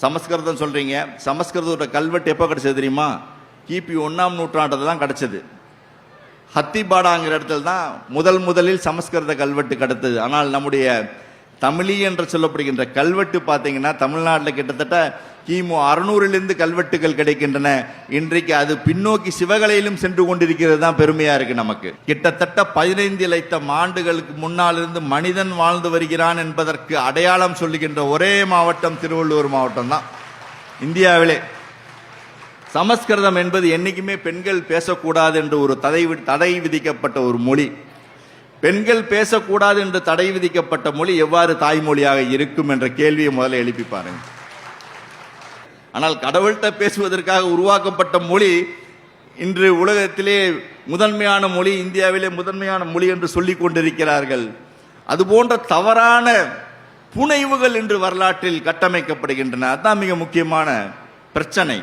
சமஸ்கிருதம் சொல்றீங்க, சமஸ்கிருதத்தோட கல்வெட்டு எப்போ கிடைச்சது தெரியுமா? கிபி 1ஆம் நூற்றாண்டில் தான் கிடைச்சது. ஹத்திபாடாங்கிற இடத்துல தான் முதலில் சமஸ்கிருத கல்வெட்டு கிடைத்தது. ஆனால் நம்முடைய தமிழி என்று சொல்லப்படுகின்ற கல்வெட்டு பார்த்தீங்கன்னா தமிழ்நாட்டில் கிட்டத்தட்ட கிமு 600 கல்வெட்டுகள் கிடைக்கின்றன. இன்றைக்கு அது பின்னோக்கி சிவகலையிலும் சென்று கொண்டிருக்கிறது தான் பெருமையா இருக்கு நமக்கு. கிட்டத்தட்ட 15 லட்சம் ஆண்டுகளுக்கு முன்னால் இருந்து மனிதன் வாழ்ந்து வருகிறான் என்பதற்கு அடையாளம் சொல்லுகின்ற ஒரே மாவட்டம் திருவள்ளூர் மாவட்டம் தான் இந்தியாவிலே. சமஸ்கிருதம் என்பது என்னைக்குமே பெண்கள் பேசக்கூடாது என்று ஒரு தடை விதிக்கப்பட்ட ஒரு மொழி. பெண்கள் பேசக்கூடாது என்று தடை விதிக்கப்பட்ட மொழி எவ்வாறு தாய்மொழியாக இருக்கும் என்ற கேள்வியை முதல்ல எழுப்பி பாருங்க. ஆனால் கடவுள்கிட்ட பேசுவதற்காக உருவாக்கப்பட்ட மொழி இன்று உலகத்திலே முதன்மையான மொழி, இந்தியாவிலே முதன்மையான மொழி என்று சொல்லிக் கொண்டிருக்கிறார்கள். அதுபோன்ற தவறான புனைவுகள் இன்று வரலாற்றில் கட்டமைக்கப்படுகின்றன. அதுதான் மிக முக்கியமான பிரச்சனை.